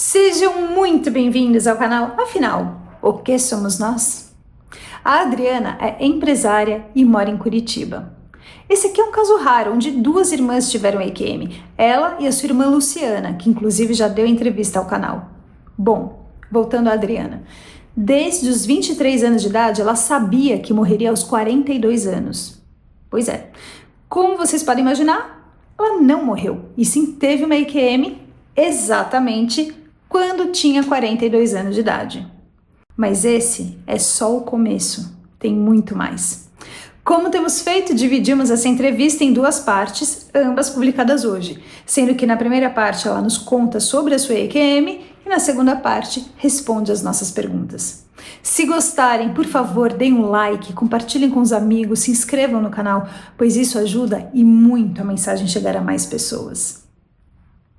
Sejam muito bem-vindos ao canal. Afinal, o que somos nós? A Adriana é empresária e mora em Curitiba. Esse aqui é um caso raro, onde duas irmãs tiveram EQM, ela e a sua irmã Luciana, que inclusive já deu entrevista ao canal. Bom, voltando à Adriana. Desde os 23 anos de idade, ela sabia que morreria aos 42 anos. Pois é, como vocês podem imaginar, ela não morreu, e sim teve uma EQM exatamente quando tinha 42 anos de idade. Mas esse é só o começo, tem muito mais. Como temos feito, dividimos essa entrevista em duas partes, ambas publicadas hoje, sendo que na primeira parte ela nos conta sobre a sua EQM e na segunda parte responde as nossas perguntas. Se gostarem, por favor, deem um like, compartilhem com os amigos, se inscrevam no canal, pois isso ajuda e muito a mensagem chegar a mais pessoas.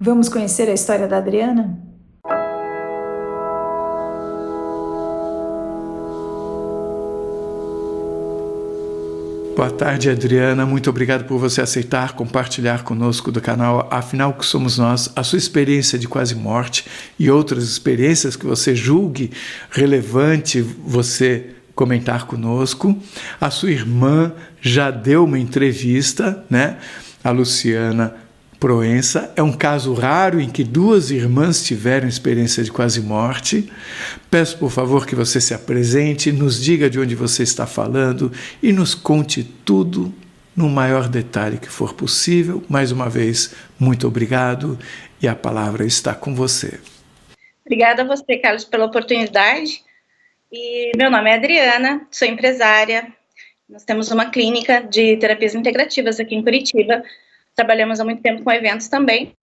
Vamos conhecer a história da Adriana? Boa tarde, Adriana. Muito obrigado por você aceitar compartilhar conosco do canal Afinal, que somos nós, a sua experiência de quase morte e outras experiências que você julgue relevante você comentar conosco. A sua irmã já deu uma entrevista, né? A Luciana Proença. É um caso raro em que duas irmãs tiveram experiência de quase morte. Peço, por favor, que você se apresente, nos diga de onde você está falando e nos conte tudo no maior detalhe que for possível. Mais uma vez, muito obrigado e a palavra está com você. Obrigada a você, Carlos, pela oportunidade. E meu nome é Adriana, sou empresária. Nós temos uma clínica de terapias integrativas aqui em Curitiba. Trabalhamos há muito tempo com eventos também.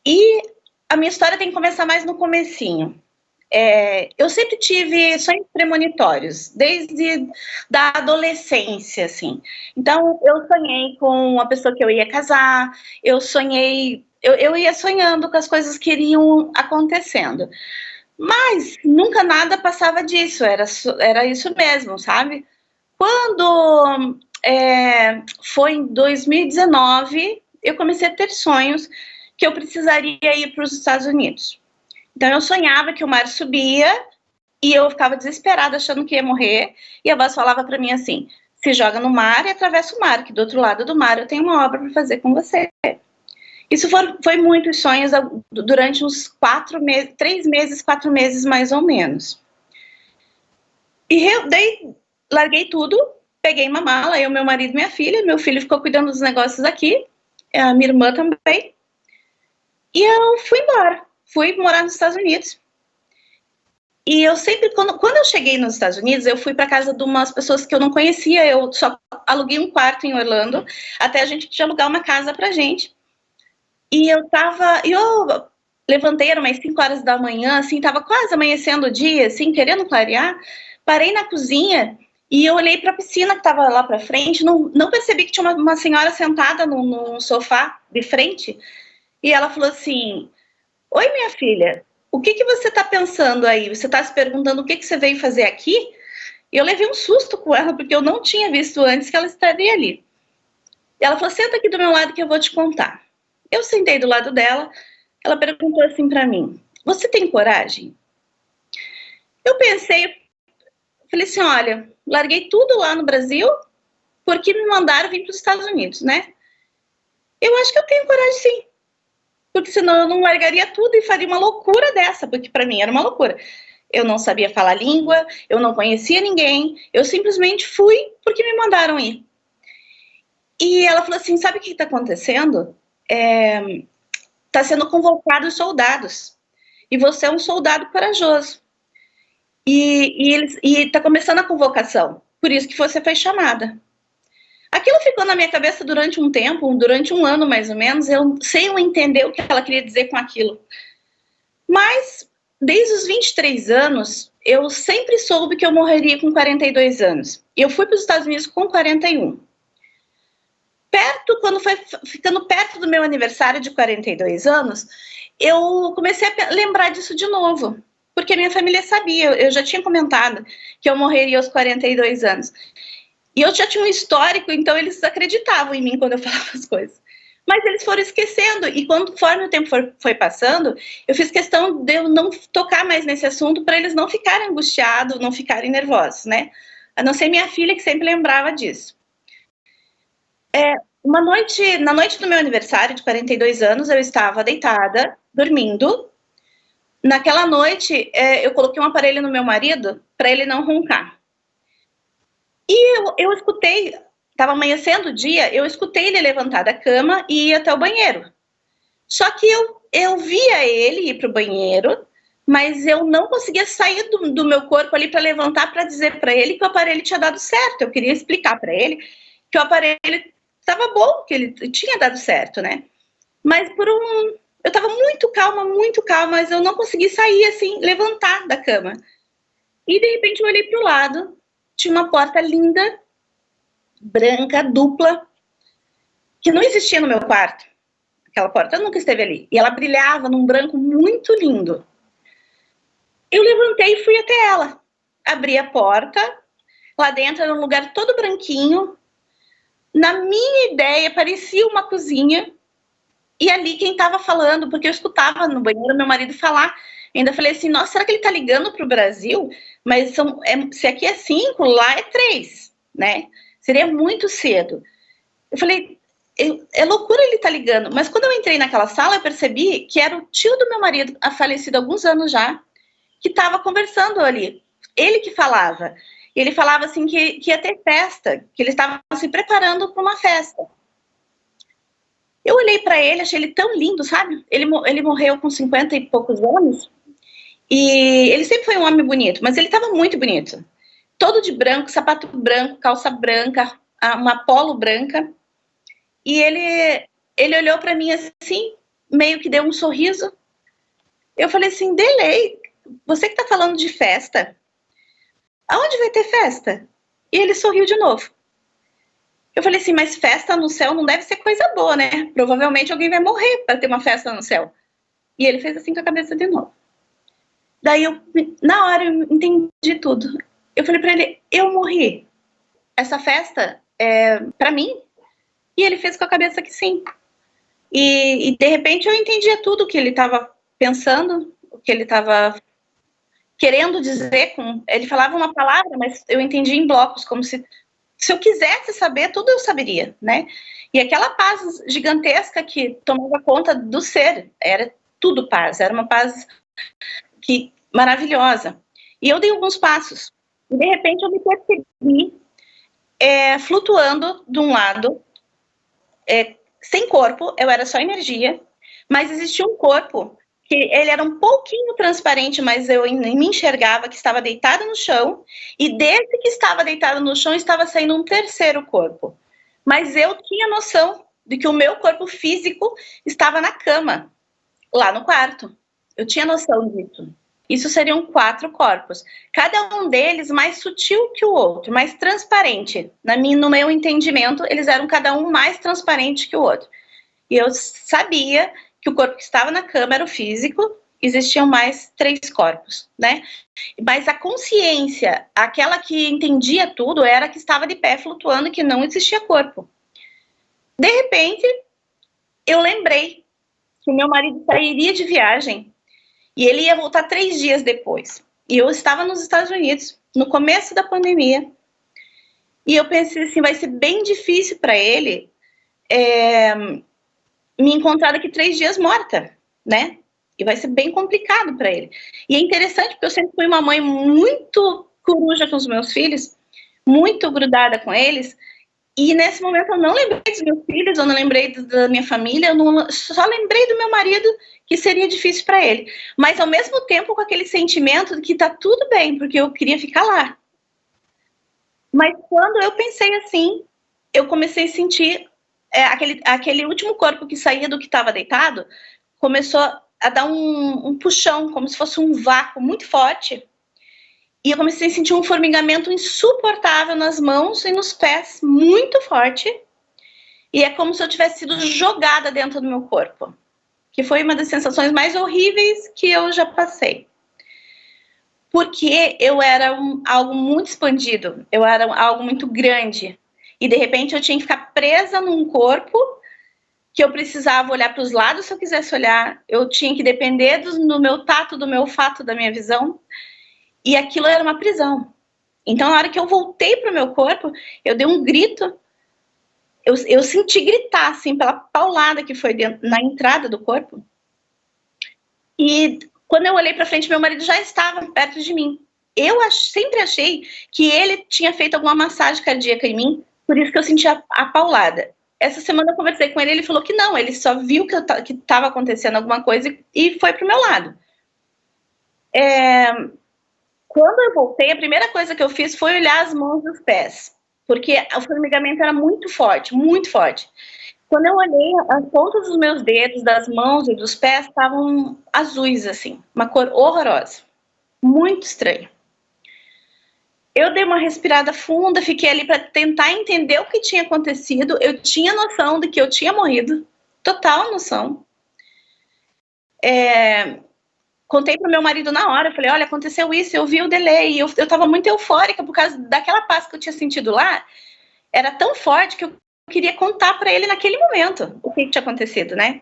E a minha história tem que começar mais no comecinho. Eu sempre tive sonhos premonitórios, desde da adolescência, assim. Então, eu sonhei com a pessoa que eu ia casar, eu ia sonhando com as coisas que iriam acontecendo. Mas nunca nada passava disso, era isso mesmo, sabe? Quando foi em 2019, eu comecei a ter sonhos que eu precisaria ir para os Estados Unidos. Então eu sonhava que o mar subia e eu ficava desesperada achando que ia morrer, e a voz falava para mim assim: se joga no mar e atravessa o mar, que do outro lado do mar eu tenho uma obra para fazer com você. Isso foi muitos sonhos durante uns 3 meses, 4 meses mais ou menos. E daí larguei tudo, peguei uma mala, eu, meu marido e minha filha. Meu filho ficou cuidando dos negócios aqui, a minha irmã também. E eu fui embora, fui morar nos Estados Unidos. E eu sempre, quando eu cheguei nos Estados Unidos, eu fui para casa de umas pessoas que eu não conhecia. Eu só aluguei um quarto em Orlando, até a gente alugar uma casa pra gente. E eu levantei, era umas 5 horas da manhã, assim, tava quase amanhecendo o dia, assim, querendo clarear. Parei na cozinha e eu olhei para a piscina que estava lá para frente, não percebi que tinha uma senhora sentada no sofá de frente, e ela falou assim: oi, minha filha, o que você está pensando aí? Você está se perguntando o que você veio fazer aqui? E eu levei um susto com ela, porque eu não tinha visto antes que ela estaria ali. E ela falou: senta aqui do meu lado que eu vou te contar. Eu sentei do lado dela, ela perguntou assim para mim: você tem coragem? Eu pensei, falei assim: olha, larguei tudo lá no Brasil porque me mandaram vir para os Estados Unidos, né? Eu acho que eu tenho coragem, sim. Porque senão eu não largaria tudo e faria uma loucura dessa, porque para mim era uma loucura. Eu não sabia falar língua, eu não conhecia ninguém, eu simplesmente fui porque me mandaram ir. E ela falou assim: sabe o que está acontecendo? Está sendo convocados soldados. E você é um soldado corajoso. E está começando a convocação, por isso que você foi chamada. Aquilo ficou na minha cabeça durante um tempo, durante um ano mais ou menos, sem eu entender o que ela queria dizer com aquilo. Mas, desde os 23 anos, eu sempre soube que eu morreria com 42 anos. E eu fui para os Estados Unidos com 41. Quando foi ficando perto do meu aniversário de 42 anos, eu comecei a lembrar disso de novo. Porque a minha família sabia, eu já tinha comentado que eu morreria aos 42 anos. E eu já tinha um histórico, então eles acreditavam em mim quando eu falava as coisas. Mas eles foram esquecendo, e conforme o tempo foi passando, eu fiz questão de eu não tocar mais nesse assunto para eles não ficarem angustiados, não ficarem nervosos, né? A não ser minha filha, que sempre lembrava disso. Na noite do meu aniversário, de 42 anos, eu estava deitada, dormindo. Naquela noite, eu coloquei um aparelho no meu marido para ele não roncar. E eu escutei, estava amanhecendo o dia, eu escutei ele levantar da cama e ir até o banheiro. Só que eu via ele ir para o banheiro, mas eu não conseguia sair do meu corpo ali para levantar para dizer para ele que o aparelho tinha dado certo. Eu queria explicar para ele que o aparelho estava bom, que ele tinha dado certo, né? Mas eu estava muito calma, mas eu não consegui sair assim, levantar da cama. E de repente eu olhei para o lado, tinha uma porta linda, branca, dupla, que não existia no meu quarto. Aquela porta nunca esteve ali. E ela brilhava num branco muito lindo. Eu levantei e fui até ela. Abri a porta. Lá dentro era um lugar todo branquinho. Na minha ideia, parecia uma cozinha. E ali quem estava falando, porque eu escutava no banheiro meu marido falar. Ainda falei assim, nossa, será que ele está ligando para o Brasil? Mas se aqui é 5, lá é 3, né? Seria muito cedo. Eu falei, é loucura ele tá ligando. Mas quando eu entrei naquela sala, eu percebi que era o tio do meu marido, falecido há alguns anos já, que estava conversando ali. Ele que falava. Ele falava assim que ia ter festa, que eles estavam se preparando para uma festa. Eu olhei para ele, achei ele tão lindo, sabe? Ele morreu com 50 e poucos anos. E ele sempre foi um homem bonito, mas ele estava muito bonito. Todo de branco, sapato branco, calça branca, uma polo branca. E ele olhou para mim assim, meio que deu um sorriso. Eu falei assim, Delei, você que está falando de festa, aonde vai ter festa? E ele sorriu de novo. Eu falei assim, mas festa no céu não deve ser coisa boa, né? Provavelmente alguém vai morrer para ter uma festa no céu. E ele fez assim com a cabeça de novo. Daí, na hora, eu entendi tudo. Eu falei para ele, eu morri. Essa festa é para mim? E ele fez com a cabeça que sim. E de repente eu entendia tudo o que ele estava pensando, o que ele estava querendo dizer. Ele falava uma palavra, mas eu entendia em blocos, como se eu quisesse saber, tudo eu saberia, né? E aquela paz gigantesca que tomava conta do ser, era tudo paz, era uma paz maravilhosa. E eu dei alguns passos, e de repente eu me percebi flutuando de um lado, sem corpo, eu era só energia, mas existia um corpo que ele era um pouquinho transparente, mas eu me enxergava que estava deitado no chão, e desse que estava deitado no chão estava saindo um terceiro corpo. Mas eu tinha noção de que o meu corpo físico estava na cama, lá no quarto. Eu tinha noção disso. Isso seriam 4 corpos. Cada um deles mais sutil que o outro, mais transparente. No meu entendimento, eles eram cada um mais transparente que o outro. E eu sabia que o corpo que estava na cama era o físico, existiam mais 3 corpos, né? Mas a consciência, aquela que entendia tudo, era a que estava de pé flutuando e que não existia corpo. De repente, eu lembrei que o meu marido sairia de viagem e ele ia voltar 3 dias depois. E eu estava nos Estados Unidos, no começo da pandemia. E eu pensei assim, vai ser bem difícil para ele me encontrar daqui 3 dias morta, né? E vai ser bem complicado para ele. E é interessante porque eu sempre fui uma mãe muito coruja com os meus filhos, muito grudada com eles. E nesse momento eu não lembrei dos meus filhos, eu não lembrei da minha família, só lembrei do meu marido, que seria difícil para ele. Mas ao mesmo tempo com aquele sentimento de que tá tudo bem, porque eu queria ficar lá. Mas quando eu pensei assim, eu comecei a sentir aquele último corpo que saía do que estava deitado, começou a dar um puxão, como se fosse um vácuo muito forte. E eu comecei a sentir um formigamento insuportável nas mãos e nos pés, muito forte. E é como se eu tivesse sido jogada dentro do meu corpo. Que foi uma das sensações mais horríveis que eu já passei. Porque eu era algo muito expandido, eu era algo muito grande. E de repente eu tinha que ficar presa num corpo que eu precisava olhar para os lados se eu quisesse olhar, eu tinha que depender do meu tato, do meu olfato, da minha visão, e aquilo era uma prisão. Então, na hora que eu voltei para o meu corpo, eu dei um grito, eu senti gritar, assim, pela paulada que foi na entrada do corpo, e quando eu olhei para frente, meu marido já estava perto de mim. Eu sempre achei que ele tinha feito alguma massagem cardíaca em mim, por isso que eu sentia a paulada. Essa semana eu conversei com ele, ele falou que não, ele só viu que estava acontecendo alguma coisa e foi pro meu lado. Quando eu voltei, a primeira coisa que eu fiz foi olhar as mãos e os pés, porque o formigamento era muito forte, muito forte. Quando eu olhei, as pontas dos meus dedos, das mãos e dos pés estavam azuis, assim, uma cor horrorosa, muito estranha. Eu dei uma respirada funda, fiquei ali para tentar entender o que tinha acontecido. Eu tinha noção de que eu tinha morrido, total noção. Contei para o meu marido na hora, falei, olha, aconteceu isso, eu vi o delay, eu estava muito eufórica por causa daquela paz que eu tinha sentido lá, era tão forte que eu queria contar para ele naquele momento o que tinha acontecido, né?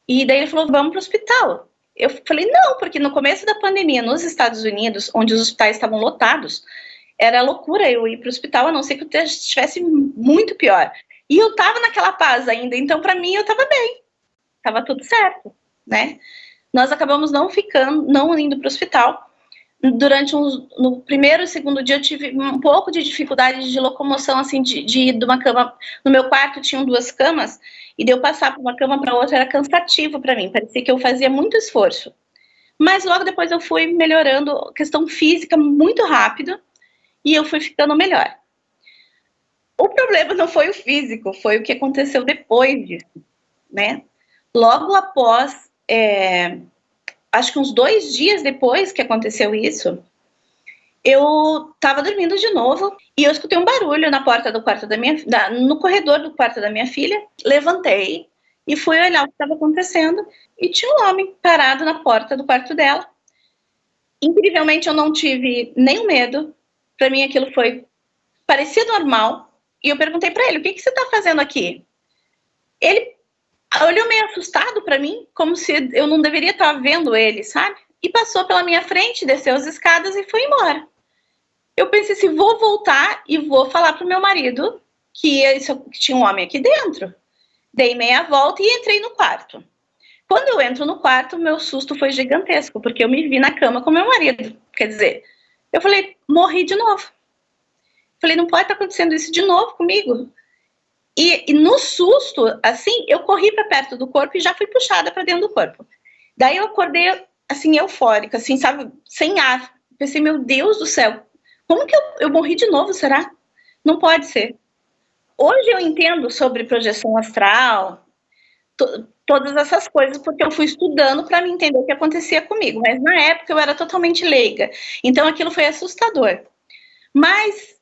E daí ele falou, vamos para o hospital. Eu falei, não, porque no começo da pandemia, nos Estados Unidos, onde os hospitais estavam lotados, era loucura eu ir para o hospital, a não ser que eu estivesse muito pior. E eu estava naquela paz ainda, então para mim eu estava bem, estava tudo certo, né? Nós acabamos não indo para o hospital. No primeiro e segundo dia eu tive um pouco de dificuldade de locomoção, assim, de ir de uma cama. No meu quarto tinham 2 camas, e de eu passar de uma cama para outra era cansativo para mim, parecia que eu fazia muito esforço. Mas logo depois eu fui melhorando, questão física muito rápido, e eu fui ficando melhor. O problema não foi o físico, foi o que aconteceu depois disso, né? Logo após, acho que uns 2 dias depois que aconteceu isso, eu estava dormindo de novo e eu escutei um barulho na porta do quarto no corredor do quarto da minha filha. Levantei e fui olhar o que estava acontecendo e tinha um homem parado na porta do quarto dela. Incrivelmente, eu não tive nenhum medo. Para mim aquilo parecia normal, e eu perguntei para ele, o que você está fazendo aqui? Ele olhou meio assustado para mim, como se eu não deveria estar vendo ele, sabe? E passou pela minha frente, desceu as escadas e foi embora. Eu pensei assim, vou voltar e vou falar pro meu marido que tinha um homem aqui dentro. Dei meia volta e entrei no quarto. Quando eu entro no quarto, meu susto foi gigantesco, porque eu me vi na cama com meu marido. Quer dizer, eu falei, morri de novo. Falei, não pode estar acontecendo isso de novo comigo. E no susto, assim, eu corri para perto do corpo e já fui puxada para dentro do corpo. Daí eu acordei, assim, eufórica, assim, sabe, sem ar. Pensei, meu Deus do céu, como que eu morri de novo, será? Não pode ser. Hoje eu entendo sobre projeção astral, todas essas coisas, porque eu fui estudando para me entender o que acontecia comigo. Mas na época eu era totalmente leiga. Então aquilo foi assustador. Mas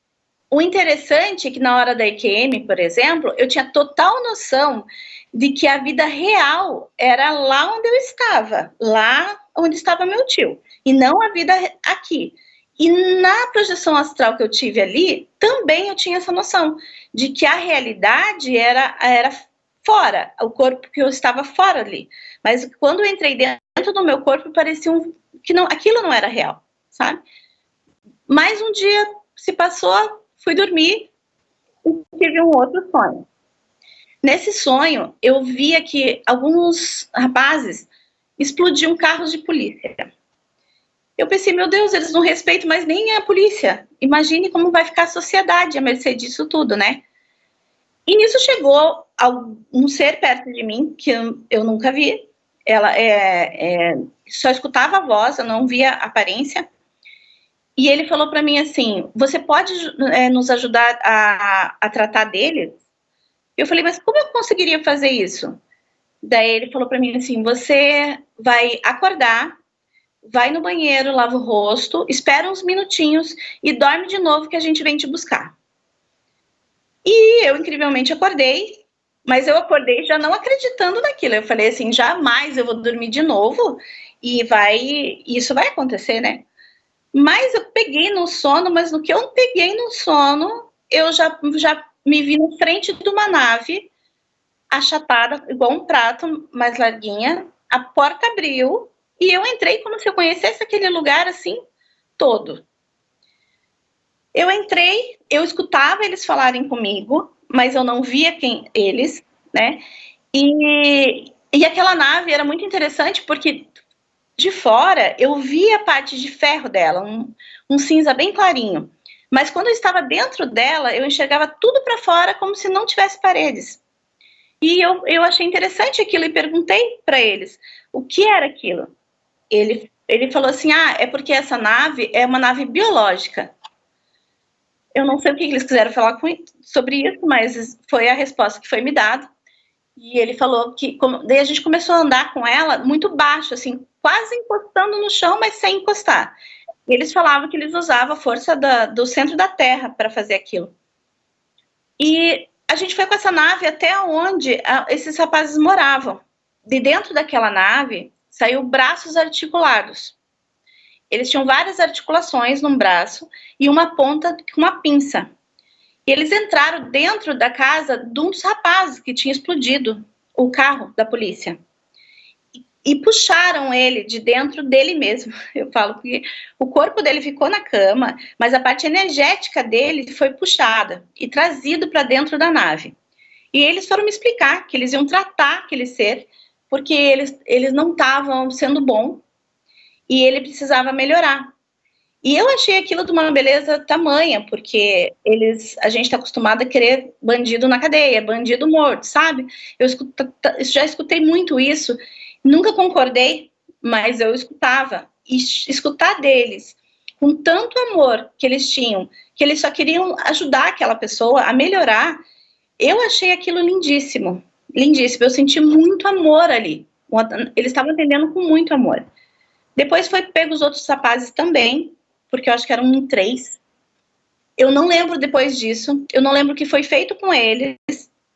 o interessante é que na hora da EQM, por exemplo, eu tinha total noção de que a vida real era lá onde eu estava, lá onde estava meu tio, e não a vida aqui. E na projeção astral que eu tive ali, também eu tinha essa noção de que a realidade era fora, o corpo que eu estava fora ali. Mas quando eu entrei dentro do meu corpo, parecia que aquilo não era real, sabe? Mais um dia se passou, fui dormir e tive um outro sonho. Nesse sonho, eu via que alguns rapazes explodiam carros de polícia. Eu pensei, meu Deus, eles não respeitam mais nem a polícia. Imagine como vai ficar a sociedade à mercê disso tudo, né? E nisso chegou um ser perto de mim, que eu nunca vi. Ela só escutava a voz, eu não via a aparência. E ele falou para mim assim, você pode nos ajudar a tratar deles? Eu falei, mas como eu conseguiria fazer isso? Daí ele falou para mim assim, você vai acordar, vai no banheiro, lava o rosto, espera uns minutinhos e dorme de novo que a gente vem te buscar. E eu incrivelmente acordei, mas eu acordei já não acreditando naquilo. Eu falei assim, jamais eu vou dormir de novo e isso vai acontecer, né? Mas eu peguei no sono, mas no que eu peguei no sono, eu já me vi na frente de uma nave achatada, igual um prato, mais larguinha. A porta abriu e eu entrei como se eu conhecesse aquele lugar assim todo. Eu entrei, eu escutava eles falarem comigo, mas eu não via eles, né? E aquela nave era muito interessante porque de fora eu via a parte de ferro dela, um cinza bem clarinho. Mas quando eu estava dentro dela, eu enxergava tudo para fora como se não tivesse paredes. E eu achei interessante aquilo e perguntei para eles o que era aquilo. Ele falou assim, é porque essa nave é uma nave biológica. Eu não sei o que eles quiseram falar sobre isso, mas foi a resposta que foi me dada. E ele falou que daí a gente começou a andar com ela muito baixo, assim, quase encostando no chão, mas sem encostar. E eles falavam que eles usavam a força do centro da Terra para fazer aquilo. E a gente foi com essa nave até onde esses rapazes moravam. De dentro daquela nave saiu braços articulados. Eles tinham várias articulações num braço e uma ponta com uma pinça. E eles entraram dentro da casa de um dos rapazes que tinha explodido o carro da polícia. E puxaram ele de dentro dele mesmo. Eu falo que o corpo dele ficou na cama, mas a parte energética dele foi puxada e trazido para dentro da nave. E eles foram me explicar que eles iam tratar aquele ser, porque eles não estavam sendo bons e ele precisava melhorar. E eu achei aquilo de uma beleza tamanha, porque a gente está acostumado a querer bandido na cadeia, bandido morto, sabe? Eu já escutei muito isso, nunca concordei, mas eu escutava. E escutar deles, com tanto amor que eles tinham, que eles só queriam ajudar aquela pessoa a melhorar, eu achei aquilo lindíssimo, lindíssimo. Eu senti muito amor ali. Eles estavam atendendo com muito amor. Depois foi pego os outros rapazes também, porque eu acho que eram em 3. Eu não lembro depois disso, eu não lembro o que foi feito com eles,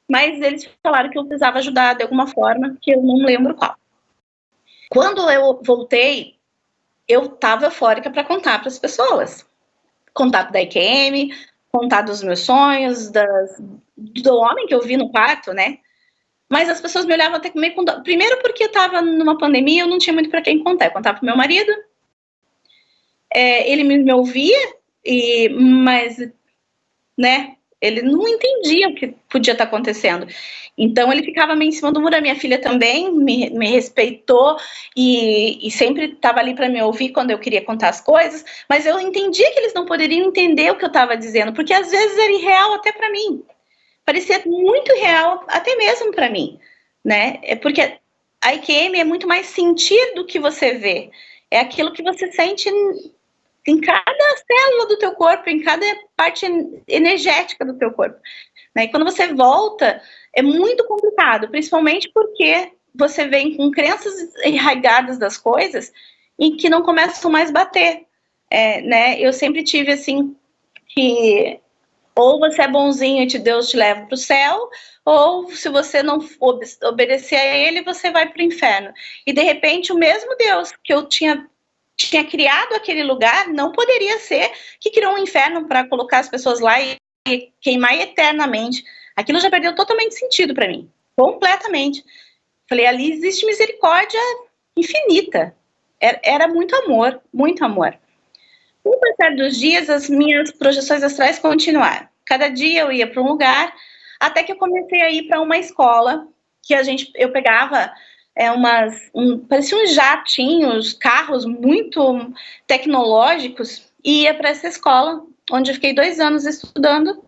mas eles falaram que eu precisava ajudar de alguma forma, que eu não lembro qual. Quando eu voltei, eu estava eufórica para contar para as pessoas. Contar da IQM, contar dos meus sonhos, do homem que eu vi no quarto, né? Mas as pessoas me olhavam até meio com dó. Primeiro porque eu estava numa pandemia, eu não tinha muito para quem contar. Eu contava para meu marido, ele me ouvia, mas, né, ele não entendia o que podia estar acontecendo. Então, ele ficava meio em cima do muro. A minha filha também me respeitou e sempre estava ali para me ouvir quando eu queria contar as coisas, mas eu entendia que eles não poderiam entender o que eu estava dizendo, porque às vezes era irreal até para mim. Parecia muito real até mesmo para mim, né? É porque a IQM é muito mais sentir do que você vê. É aquilo que você sente em cada célula do teu corpo, em cada parte energética do teu corpo. Né? E quando você volta, é muito complicado, principalmente porque você vem com crenças arraigadas das coisas e que não começam mais a bater. Né? Eu sempre tive assim, que ou você é bonzinho e Deus te leva para o céu, ou se você não obedecer a ele, você vai para o inferno. E de repente o mesmo Deus que eu tinha criado aquele lugar, não poderia ser que criou um inferno para colocar as pessoas lá e queimar eternamente. Aquilo já perdeu totalmente sentido para mim, completamente. Falei, ali existe misericórdia infinita. Era muito amor, muito amor. Com o passar dos dias, as minhas projeções astrais continuaram. Cada dia eu ia para um lugar, até que eu comecei a ir para uma escola, que eu pegava pareciam uns jatinhos, carros muito tecnológicos, e ia para essa escola, onde eu fiquei 2 anos estudando.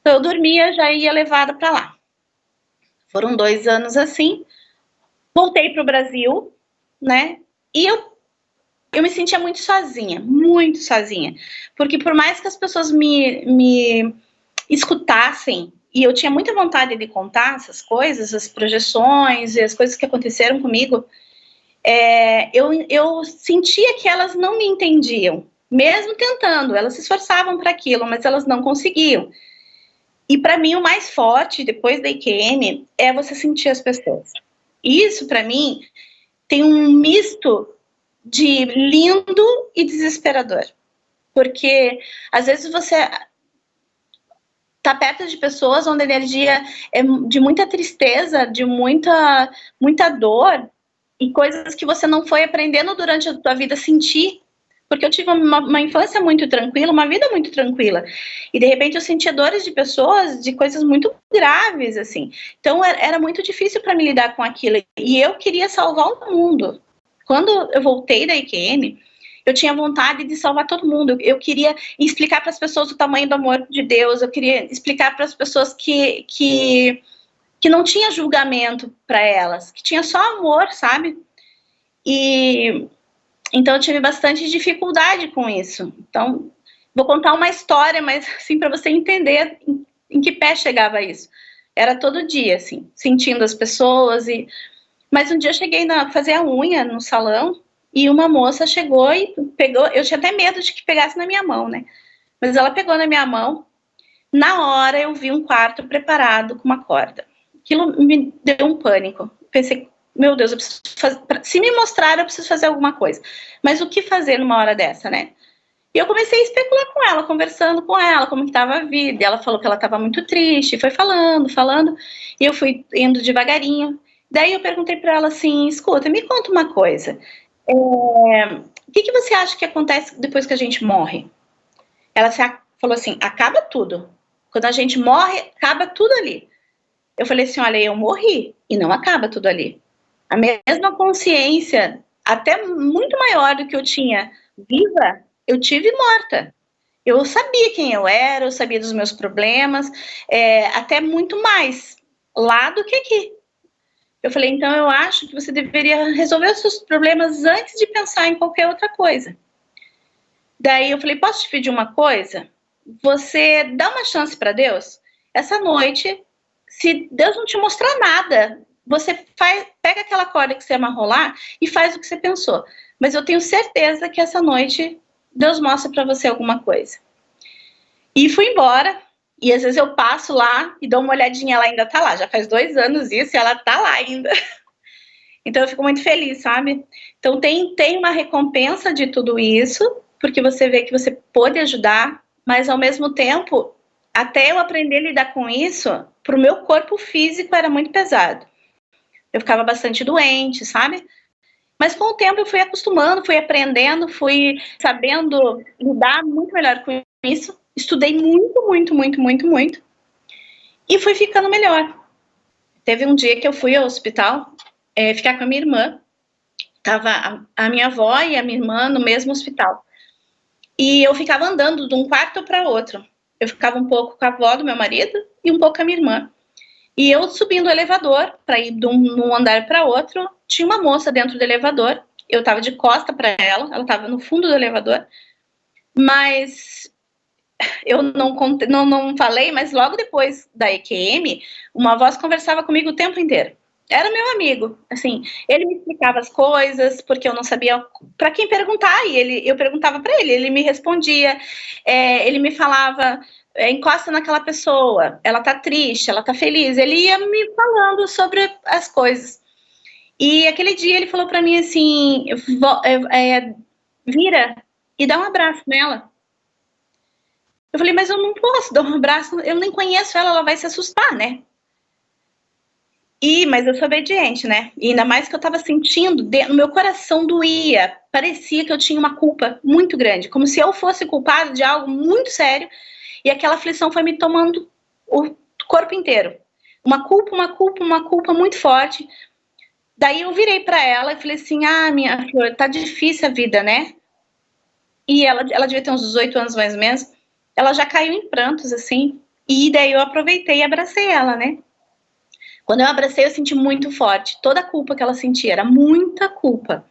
Então eu dormia, já ia levada para lá. Foram 2 anos assim. Voltei para o Brasil, né? E eu me sentia muito sozinha, porque por mais que as pessoas me escutassem, e eu tinha muita vontade de contar essas coisas, as projeções e as coisas que aconteceram comigo, eu sentia que elas não me entendiam, mesmo tentando. Elas se esforçavam para aquilo, mas elas não conseguiam. E para mim o mais forte, depois da IQM, é você sentir as pessoas. E isso para mim tem um misto de lindo e desesperador, porque às vezes tá perto de pessoas onde a energia é de muita tristeza, de muita dor, e coisas que você não foi aprendendo durante a tua vida a sentir. Porque eu tive uma infância muito tranquila, uma vida muito tranquila. E, de repente, eu sentia dores de pessoas, de coisas muito graves, assim. Então, era muito difícil para mim lidar com aquilo. E eu queria salvar o mundo. Quando eu voltei da IQM, eu tinha vontade de salvar todo mundo. Eu queria explicar para as pessoas o tamanho do amor de Deus. Eu queria explicar para as pessoas que não tinha julgamento para elas, que tinha só amor, sabe? Então, eu tive bastante dificuldade com isso. Então, vou contar uma história, mas, assim, para você entender em que pé chegava isso. Era todo dia, assim, sentindo as pessoas. Mas um dia eu cheguei a fazer a unha no salão e uma moça chegou e pegou. Eu tinha até medo de que pegasse na minha mão, né? Mas ela pegou na minha mão. Na hora, eu vi um quarto preparado com uma corda. Aquilo me deu um pânico. Pensei, meu Deus, eu preciso fazer, se me mostrar, eu preciso fazer alguma coisa. Mas o que fazer numa hora dessa, né? E eu comecei a especular com ela, conversando com ela, como que estava a vida. E ela falou que ela estava muito triste, foi falando. E eu fui indo devagarinho. Daí eu perguntei para ela assim, escuta, me conta uma coisa. O que você acha que acontece depois que a gente morre? Ela falou assim, acaba tudo. Quando a gente morre, acaba tudo ali. Eu falei assim, olha, eu morri e não acaba tudo ali. A mesma consciência, até muito maior do que eu tinha viva, eu tive morta. Eu sabia quem eu era, eu sabia dos meus problemas, até muito mais lá do que aqui. Eu falei, então eu acho que você deveria resolver os seus problemas antes de pensar em qualquer outra coisa. Daí eu falei, posso te pedir uma coisa? Você dá uma chance para Deus? Essa noite, se Deus não te mostrar nada, você pega aquela corda que você amarrou lá e faz o que você pensou. Mas eu tenho certeza que essa noite Deus mostra para você alguma coisa. E fui embora. E às vezes eu passo lá e dou uma olhadinha, ela ainda tá lá. Já faz 2 anos isso e ela tá lá ainda. Então eu fico muito feliz, sabe? Então tem uma recompensa de tudo isso, porque você vê que você pôde ajudar, mas ao mesmo tempo, até eu aprender a lidar com isso, pro meu corpo físico era muito pesado. Eu ficava bastante doente, sabe? Mas com o tempo eu fui acostumando, fui aprendendo, fui sabendo lidar muito melhor com isso. Estudei muito, muito, muito, muito, muito. E fui ficando melhor. Teve um dia que eu fui ao hospital ficar com a minha irmã. Tava a minha avó e a minha irmã no mesmo hospital. E eu ficava andando de um quarto para outro. Eu ficava um pouco com a avó do meu marido e um pouco com a minha irmã. E eu subindo o elevador para ir de um andar para outro, tinha uma moça dentro do elevador. Eu estava de costa para ela estava no fundo do elevador. Mas eu não falei, mas logo depois da EQM, uma voz conversava comigo o tempo inteiro. Era meu amigo, assim, ele me explicava as coisas, porque eu não sabia para quem perguntar, e eu perguntava para ele me respondia, ele me falava, encosta naquela pessoa, ela tá triste, ela tá feliz, ele ia me falando sobre as coisas. E aquele dia ele falou para mim assim, vira e dá um abraço nela. Eu falei, mas eu não posso dar um abraço, eu nem conheço ela, ela vai se assustar, né? Mas eu sou obediente, né? E ainda mais que eu tava sentindo, no meu coração doía, parecia que eu tinha uma culpa muito grande, como se eu fosse culpada de algo muito sério, e aquela aflição foi me tomando o corpo inteiro. Uma culpa muito forte. Daí eu virei pra ela e falei assim, minha flor, tá difícil a vida, né? E ela devia ter uns 18 anos mais ou menos, ela já caiu em prantos, assim, e daí eu aproveitei e abracei ela, né? Quando eu abracei, eu senti muito forte. Toda a culpa que ela sentia, era muita culpa.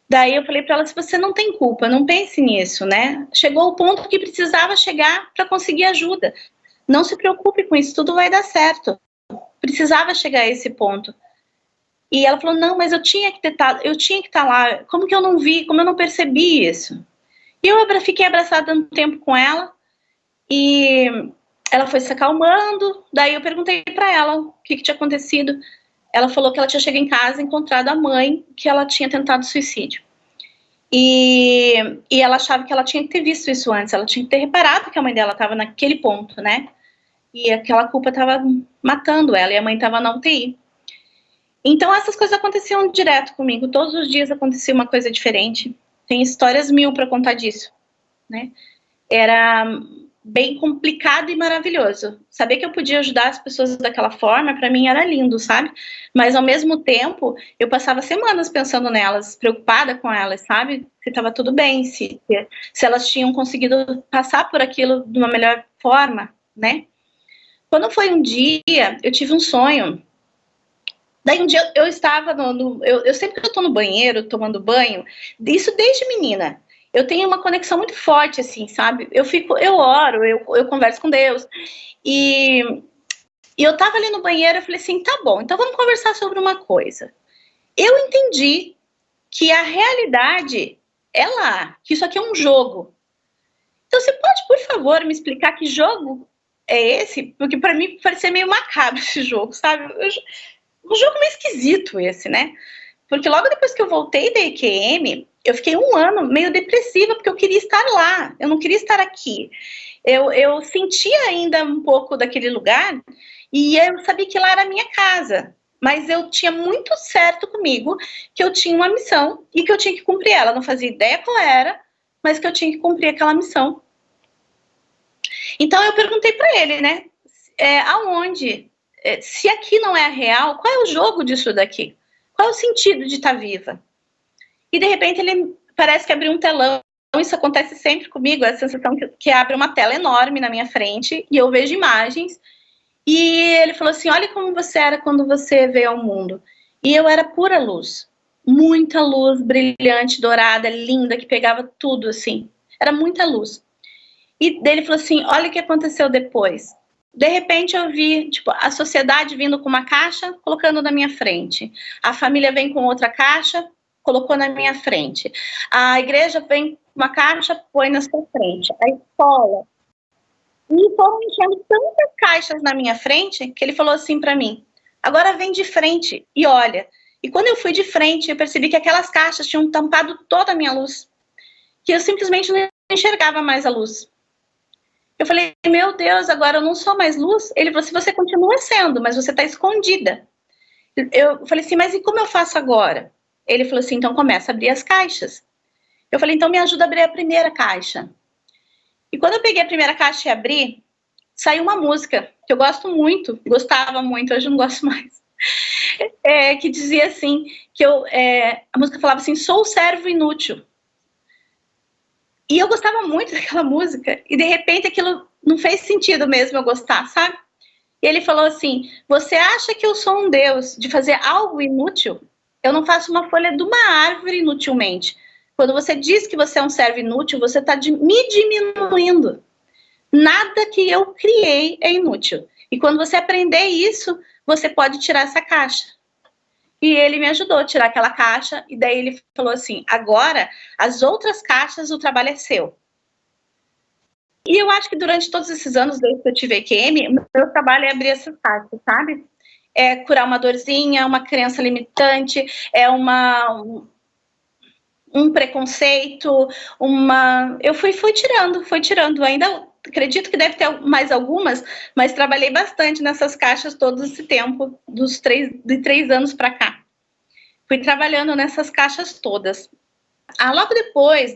Daí eu falei para ela, se você não tem culpa, não pense nisso, né? Chegou o ponto que precisava chegar para conseguir ajuda. Não se preocupe com isso, tudo vai dar certo. Precisava chegar a esse ponto. E ela falou, não, mas eu tinha que estar lá. Como que eu não vi, como eu não percebi isso? E eu fiquei abraçada um tempo com ela. E ela foi se acalmando, daí eu perguntei para ela o que tinha acontecido. Ela falou que ela tinha chegado em casa e encontrado a mãe, que ela tinha tentado suicídio. E ela achava que ela tinha que ter visto isso antes, ela tinha que ter reparado que a mãe dela estava naquele ponto, né? e aquela culpa estava matando ela, e a mãe estava na UTI. Então essas coisas aconteciam direto comigo, todos os dias acontecia uma coisa diferente. Tem histórias mil para contar disso, né? Era bem complicado e maravilhoso. Saber que eu podia ajudar as pessoas daquela forma, para mim era lindo, sabe? Mas ao mesmo tempo, eu passava semanas pensando nelas, preocupada com elas, sabe? Se estava tudo bem, se elas tinham conseguido passar por aquilo de uma melhor forma, né? Quando foi um dia, eu tive um sonho. Daí um dia eu estava eu sempre que eu tô no banheiro tomando banho, isso desde menina, eu tenho uma conexão muito forte, assim, sabe? Eu oro, eu converso com Deus. E, e eu tava ali no banheiro, eu falei assim, tá bom, então vamos conversar sobre uma coisa. Eu entendi que a realidade é lá, que isso aqui é um jogo. Então você pode, por favor, me explicar que jogo é esse? Porque para mim parecia meio macabro esse jogo, sabe? Um jogo meio esquisito esse, né? Porque logo depois que eu voltei da EQM, eu fiquei um ano meio depressiva, porque eu queria estar lá, eu não queria estar aqui. Eu sentia ainda um pouco daquele lugar, e eu sabia que lá era a minha casa. Mas eu tinha muito certo comigo que eu tinha uma missão e que eu tinha que cumprir ela. Eu não fazia ideia qual era, mas que eu tinha que cumprir aquela missão. Então eu perguntei para ele, né? Aonde? Se aqui não é a real, qual é o jogo disso daqui? Qual é o sentido de estar viva? E de repente ele parece que abriu um telão. Isso acontece sempre comigo, a sensação que abre uma tela enorme na minha frente e eu vejo imagens. E ele falou assim, olha como você era quando você veio ao mundo. E eu era pura luz. Muita luz, brilhante, dourada, linda, que pegava tudo, assim. Era muita luz. E daí ele falou assim, olha o que aconteceu depois. De repente eu vi, tipo, a sociedade vindo com uma caixa, colocando na minha frente. A família vem com outra caixa, colocou na minha frente. A igreja vem com uma caixa, põe na sua frente. A escola. E foram enchendo tantas caixas na minha frente, que ele falou assim para mim, agora vem de frente e olha. E quando eu fui de frente, eu percebi que aquelas caixas tinham tampado toda a minha luz. Que eu simplesmente não enxergava mais a luz. Eu falei, meu Deus, agora eu não sou mais luz? Ele falou assim, você continua sendo, mas você está escondida. Eu falei assim, mas e como eu faço agora? Ele falou assim, então começa a abrir as caixas. Eu falei, então me ajuda a abrir a primeira caixa. E quando eu peguei a primeira caixa e abri, saiu uma música que eu gosto muito, gostava muito, hoje eu não gosto mais. Que dizia assim, a música falava assim, sou servo inútil. E eu gostava muito daquela música, e de repente aquilo não fez sentido mesmo eu gostar, sabe? E ele falou assim, você acha que eu sou um Deus de fazer algo inútil? Eu não faço uma folha de uma árvore inutilmente. Quando você diz que você é um servo inútil, você está me diminuindo. Nada que eu criei é inútil. E quando você aprender isso, você pode tirar essa caixa. E ele me ajudou a tirar aquela caixa, e daí ele falou assim, agora, as outras caixas, o trabalho é seu. E eu acho que durante todos esses anos, desde que eu tive EQM, meu trabalho é abrir essas caixas, sabe? É curar uma dorzinha, uma crença limitante, um preconceito, eu fui tirando, ainda acredito que deve ter mais algumas, mas trabalhei bastante nessas caixas todo esse tempo, de 3 anos para cá. Fui trabalhando nessas caixas todas. Logo depois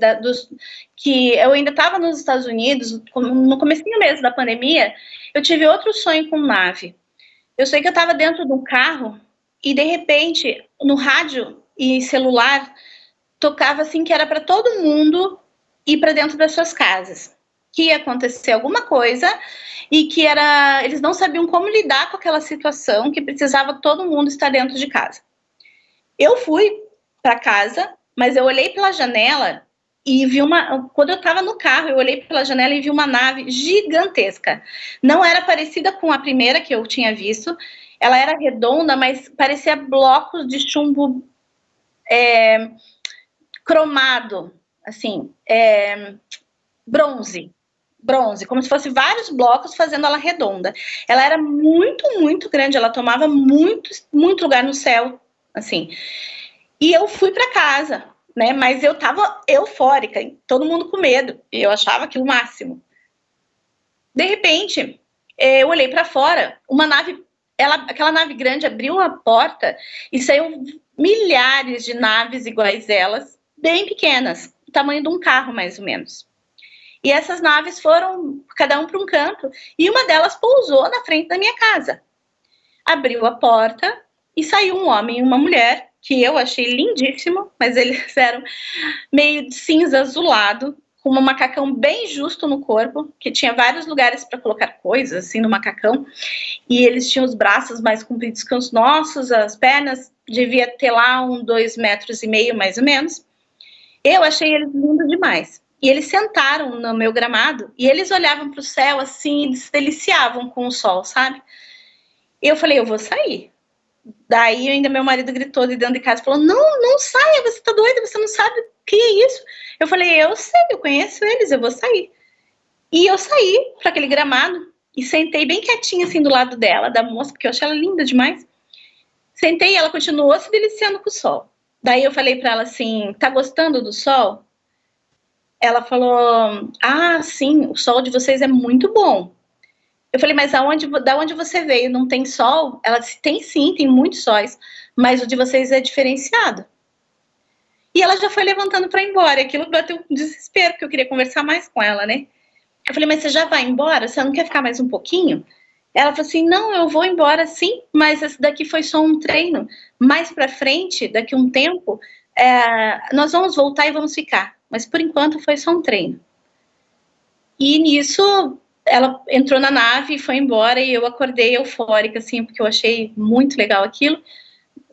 que eu ainda estava nos Estados Unidos, no comecinho mesmo da pandemia, eu tive outro sonho com nave. Eu sei que eu estava dentro de um carro e, de repente, no rádio e celular, tocava assim que era para todo mundo ir para dentro das suas casas, que ia acontecer alguma coisa e que eles não sabiam como lidar com aquela situação, que precisava todo mundo estar dentro de casa. Eu fui para casa, mas eu olhei pela janela e vi quando eu estava no carro, eu olhei pela janela e vi uma nave gigantesca. Não era parecida com a primeira que eu tinha visto, ela era redonda, mas parecia blocos de chumbo cromado, assim, bronze, como se fosse vários blocos fazendo ela redonda. Ela era muito, muito grande, ela tomava muito, muito lugar no céu, assim. E eu fui para casa, né? Mas eu tava eufórica, todo mundo com medo, e eu achava aquilo o máximo. De repente, Eu olhei para fora, uma nave, aquela nave grande abriu a porta e saiu milhares de naves iguais elas, bem pequenas, do tamanho de um carro mais ou menos. E essas naves foram cada um para um canto e uma delas pousou na frente da minha casa. Abriu a porta e saiu um homem e uma mulher, que eu achei lindíssimo, mas eles eram meio de cinza azulado, com um macacão bem justo no corpo, que tinha vários lugares para colocar coisas, assim, no macacão, e eles tinham os braços mais compridos que os nossos, as pernas devia ter lá 2,5 metros, mais ou menos. Eu achei eles lindos demais. E eles sentaram no meu gramado, e eles olhavam para o céu, assim, e se deliciavam com o sol, sabe? E eu falei, eu vou sair. Daí ainda meu marido gritou de dentro de casa, falou, não saia, você tá doida, você não sabe o que é isso. Eu falei, eu sei, eu conheço eles, eu vou sair. E eu saí para aquele gramado e sentei bem quietinha assim do lado dela, da moça, porque eu achei ela linda demais. Sentei e ela continuou se deliciando com o sol. Daí eu falei para ela assim, tá gostando do sol? Ela falou, ah, sim, o sol de vocês é muito bom. Eu falei, mas da onde você veio? Não tem sol? Ela disse, tem sim, tem muitos sóis, mas o de vocês é diferenciado. E ela já foi levantando para ir embora. Aquilo bateu um desespero, porque eu queria conversar mais com ela, né? Eu falei, mas você já vai embora? Você não quer ficar mais um pouquinho? Ela falou assim, não, eu vou embora sim, mas esse daqui foi só um treino. Mais para frente, daqui a um tempo, nós vamos voltar e vamos ficar. Mas por enquanto foi só um treino. E nisso ela entrou na nave e foi embora e eu acordei eufórica, assim, porque eu achei muito legal aquilo.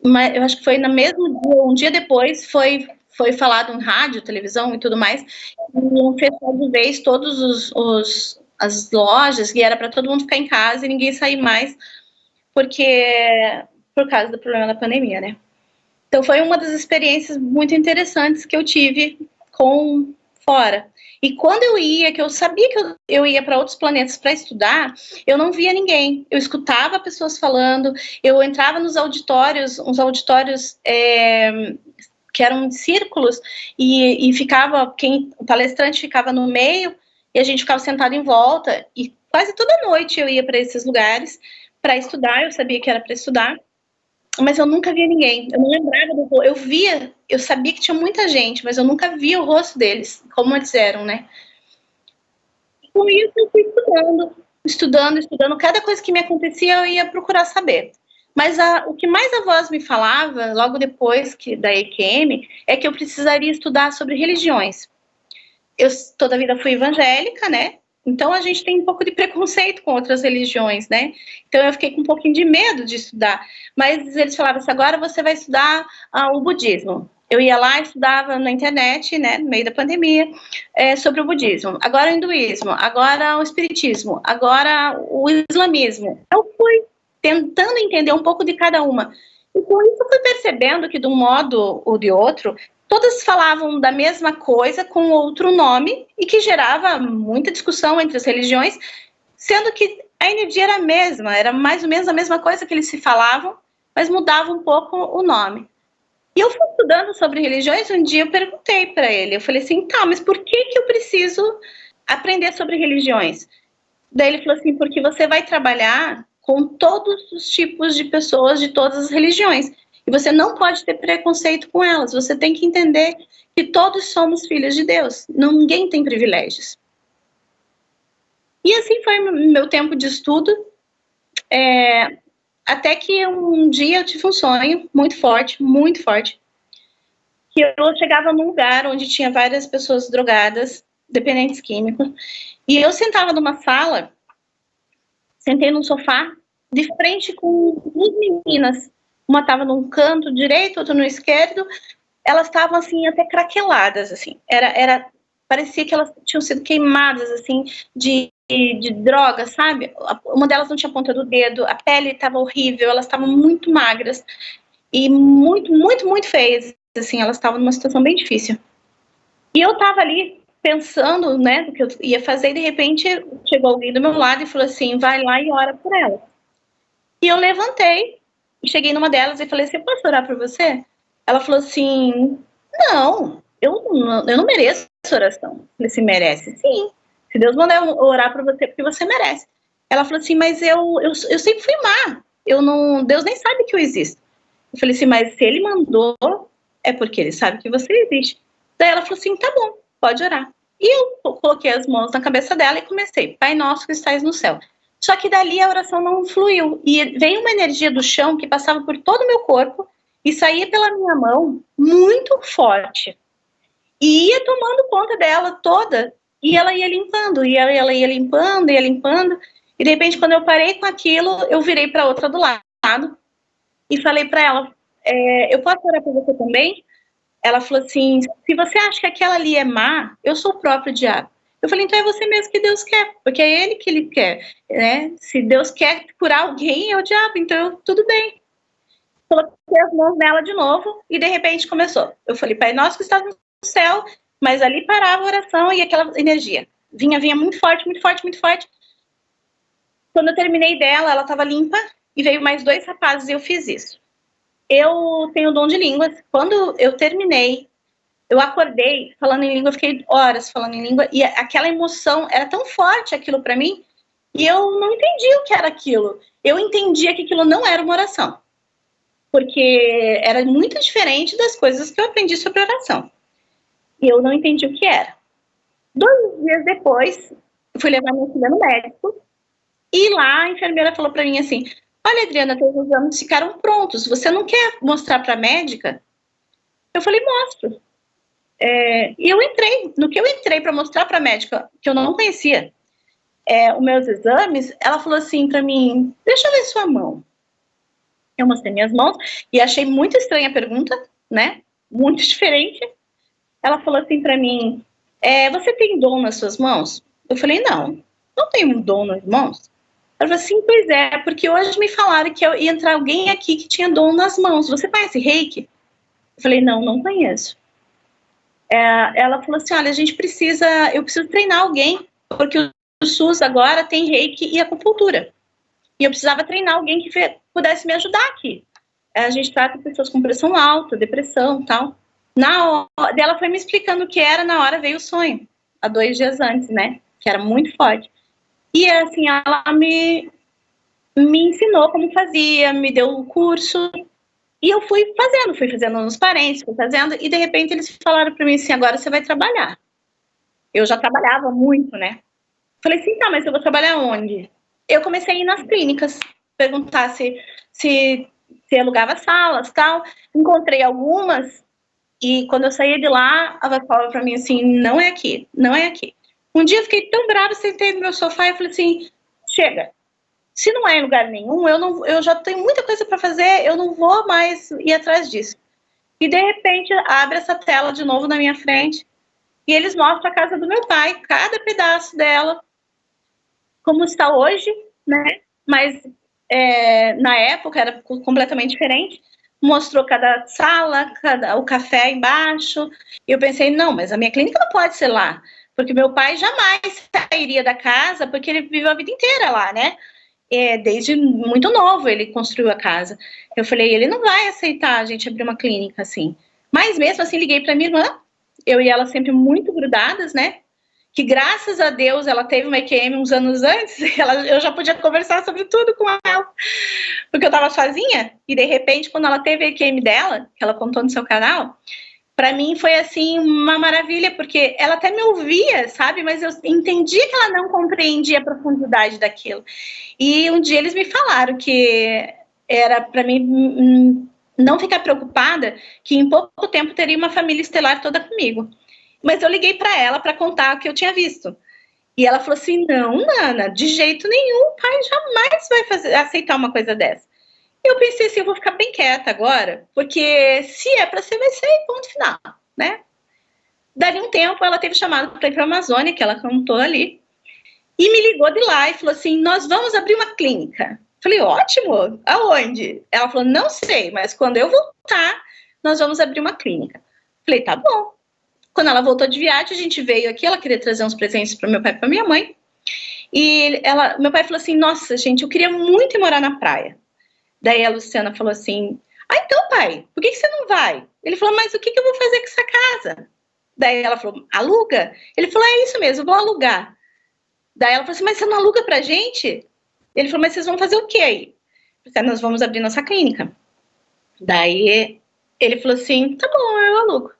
Mas eu acho que foi no mesmo dia, um dia depois, foi falado em rádio, televisão e tudo mais, e um fechar de vez todos as lojas, e era para todo mundo ficar em casa e ninguém sair mais, por causa do problema da pandemia, né? Então foi uma das experiências muito interessantes que eu tive com fora. E quando eu ia, que eu sabia que eu ia para outros planetas para estudar, eu não via ninguém. Eu escutava pessoas falando, eu entrava nos auditórios, uns auditórios que eram círculos, e ficava, o palestrante ficava no meio, e a gente ficava sentado em volta, e quase toda noite eu ia para esses lugares para estudar, eu sabia que era para estudar, mas eu nunca via ninguém, eu não lembrava do rosto, eu sabia que tinha muita gente, mas eu nunca via o rosto deles, como eles eram, né? E com isso eu fui estudando, cada coisa que me acontecia eu ia procurar saber. Mas o que mais a voz me falava, logo depois da EQM, é que eu precisaria estudar sobre religiões. Eu toda a vida fui evangélica, né? Então a gente tem um pouco de preconceito com outras religiões, né? Então eu fiquei com um pouquinho de medo de estudar. Mas eles falavam assim, agora você vai estudar o budismo. Eu ia lá e estudava na internet, né, no meio da pandemia, sobre o budismo. Agora o hinduísmo, agora o espiritismo, agora o islamismo. Eu fui tentando entender um pouco de cada uma. E com isso eu fui percebendo que de um modo ou de outro, todas falavam da mesma coisa com outro nome e que gerava muita discussão entre as religiões, sendo que a energia era a mesma, era mais ou menos a mesma coisa que eles se falavam, mas mudava um pouco o nome. E eu fui estudando sobre religiões, um dia eu perguntei para ele, eu falei assim, tá, mas por que eu preciso aprender sobre religiões? Daí ele falou assim, porque você vai trabalhar com todos os tipos de pessoas de todas as religiões. E você não pode ter preconceito com elas. Você tem que entender que todos somos filhos de Deus. Ninguém tem privilégios. E assim foi meu tempo de estudo. Até que um dia eu tive um sonho muito forte, que eu chegava num lugar onde tinha várias pessoas drogadas, dependentes químicos, e eu sentava numa sala, sentei num sofá, de frente com duas meninas. Uma estava num canto direito, outra no esquerdo. Elas estavam assim até craqueladas, assim. Parecia que elas tinham sido queimadas assim de droga, sabe? Uma delas não tinha ponta do dedo, a pele estava horrível, elas estavam muito magras e muito, muito, muito feias, assim. Elas estavam numa situação bem difícil. E eu estava ali pensando, né, do que eu ia fazer, e de repente chegou alguém do meu lado e falou assim, vai lá e ora por elas. E eu levantei, cheguei numa delas e falei assim, eu posso orar por você? Ela falou assim, não, eu não mereço essa oração. Eu falei assim, merece sim. Se Deus mandar eu orar por você, porque você merece. Ela falou assim, mas eu sempre fui má. Deus nem sabe que eu existo. Eu falei assim, mas se ele mandou, é porque ele sabe que você existe. Daí ela falou assim, tá bom, pode orar. E eu coloquei as mãos na cabeça dela e comecei, Pai nosso que estais no céu. Só que dali a oração não fluiu. E veio uma energia do chão que passava por todo o meu corpo e saía pela minha mão muito forte. E ia tomando conta dela toda. E ela ia limpando, e ela ia limpando, ia limpando. E de repente, quando eu parei com aquilo, eu virei para outra do lado e falei para ela, eu posso orar por você também? Ela falou assim, se você acha que aquela ali é má, eu sou o próprio diabo. Eu falei, então é você mesmo que Deus quer, porque é ele que ele quer, né? Se Deus quer curar alguém, é o diabo, então tudo bem. Coloquei as mãos nela de novo e de repente começou. Eu falei, Pai nosso que estás no céu, mas ali parava a oração e aquela energia. Vinha muito forte, muito forte, muito forte. Quando eu terminei dela, ela estava limpa e veio mais 2 rapazes e eu fiz isso. Eu tenho o dom de línguas. Quando eu terminei, eu acordei falando em língua, eu fiquei horas falando em língua e aquela emoção era tão forte aquilo para mim e eu não entendi o que era aquilo. Eu entendia que aquilo não era uma oração, porque era muito diferente das coisas que eu aprendi sobre oração. E eu não entendi o que era. 2 dias depois, eu fui levar minha filha no médico e lá a enfermeira falou para mim assim, olha, Adriana, teus exames ficaram prontos, você não quer mostrar para a médica? Eu falei, mostro. E eu entrei, no que eu entrei para mostrar para a médica, que eu não conhecia, os meus exames, ela falou assim para mim, deixa eu ver sua mão. Eu mostrei minhas mãos e achei muito estranha a pergunta, né? Muito diferente. Ela falou assim para mim, você tem dom nas suas mãos? Eu falei, não tenho dom nas mãos. Ela falou assim, pois é, porque hoje me falaram que ia entrar alguém aqui que tinha dom nas mãos. Você conhece reiki? Eu falei, não conheço. Ela falou assim, olha, eu preciso treinar alguém, porque o SUS agora tem reiki e acupuntura. E eu precisava treinar alguém que pudesse me ajudar aqui. A gente trata pessoas com pressão alta, depressão e tal. Na hora, ela foi me explicando o que era, na hora veio o sonho, há 2 dias antes, né? Que era muito forte. E assim, ela me ensinou como fazia, me deu o curso. E eu fui fazendo nos parentes, fui fazendo. E de repente eles falaram para mim assim, agora você vai trabalhar. Eu já trabalhava muito, né? Falei assim, tá, mas eu vou trabalhar onde? Eu comecei a ir nas clínicas, perguntar se alugava salas e tal. Encontrei algumas. E quando eu saía de lá, ela falava pra mim assim, não é aqui, não é aqui. Um dia eu fiquei tão brava, sentei no meu sofá e falei assim, chega, se não é em lugar nenhum, eu já tenho muita coisa para fazer, eu não vou mais ir atrás disso. E de repente abre essa tela de novo na minha frente e eles mostram a casa do meu pai, cada pedaço dela, como está hoje, né? Mas na época era completamente diferente. Mostrou cada sala, o café embaixo. E eu pensei, não, mas a minha clínica não pode ser lá. Porque meu pai jamais sairia da casa, porque ele viveu a vida inteira lá, né? Desde muito novo ele construiu a casa. Eu falei, ele não vai aceitar a gente abrir uma clínica assim. Mas mesmo assim, liguei para minha irmã. Eu e ela sempre muito grudadas, né? Que graças a Deus ela teve uma EQM uns anos antes, eu já podia conversar sobre tudo com ela, porque eu estava sozinha, e de repente quando ela teve a EQM dela, que ela contou no seu canal, para mim foi assim uma maravilha, porque ela até me ouvia, sabe, mas eu entendia que ela não compreendia a profundidade daquilo, e um dia eles me falaram que era para mim não ficar preocupada, que em pouco tempo teria uma família estelar toda comigo. Mas eu liguei para ela para contar o que eu tinha visto. E ela falou assim, não, Nana, de jeito nenhum, o pai jamais vai aceitar uma coisa dessa. E eu pensei assim, eu vou ficar bem quieta agora, porque se é para ser, vai ser, ponto final, né? Dali um tempo, ela teve chamado para ir para a Amazônia, que ela cantou ali, e me ligou de lá e falou assim, nós vamos abrir uma clínica. Falei, ótimo, aonde? Ela falou, não sei, mas quando eu voltar, nós vamos abrir uma clínica. Falei, tá bom. Quando ela voltou de viagem, a gente veio aqui, ela queria trazer uns presentes para meu pai e para minha mãe. E meu pai falou assim, nossa, gente, eu queria muito ir morar na praia. Daí a Luciana falou assim, então, pai, por que você não vai? Ele falou, mas o que eu vou fazer com essa casa? Daí ela falou, aluga? Ele falou, é isso mesmo, eu vou alugar. Daí ela falou assim, mas você não aluga pra gente? Ele falou, mas vocês vão fazer o quê aí? Eu falei, nós vamos abrir nossa clínica. Daí ele falou assim, tá bom, eu alugo.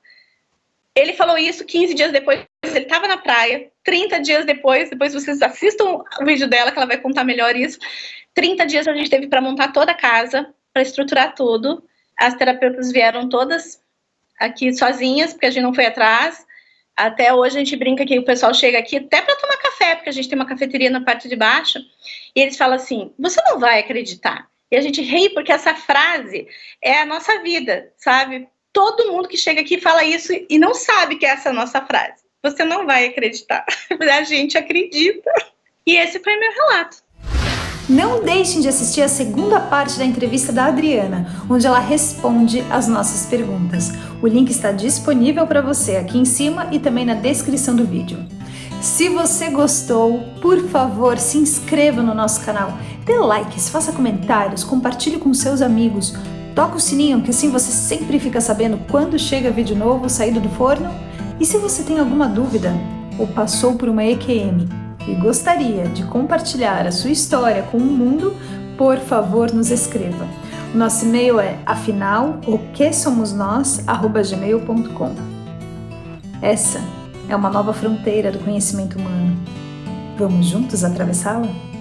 Ele falou isso 15 dias depois, ele estava na praia. 30 dias depois vocês assistam o vídeo dela, que ela vai contar melhor isso. 30 dias a gente teve para montar toda a casa, para estruturar tudo. As terapeutas vieram todas aqui sozinhas, porque a gente não foi atrás. Até hoje a gente brinca que o pessoal chega aqui até para tomar café, porque a gente tem uma cafeteria na parte de baixo, e eles falam assim, você não vai acreditar. E a gente ri porque essa frase é a nossa vida, sabe? Todo mundo que chega aqui fala isso e não sabe que é essa nossa frase. Você não vai acreditar. A gente acredita. E esse foi meu relato. Não deixem de assistir a segunda parte da entrevista da Adriana, onde ela responde as nossas perguntas. O link está disponível para você aqui em cima e também na descrição do vídeo. Se você gostou, por favor, se inscreva no nosso canal, dê likes, faça comentários, compartilhe com seus amigos, toca o sininho que assim você sempre fica sabendo quando chega vídeo novo saído do forno. E se você tem alguma dúvida ou passou por uma EQM e gostaria de compartilhar a sua história com o mundo, por favor, nos escreva. O nosso e-mail é afinal.oquesomosnós@gmail.com. Essa é uma nova fronteira do conhecimento humano. Vamos juntos atravessá-la?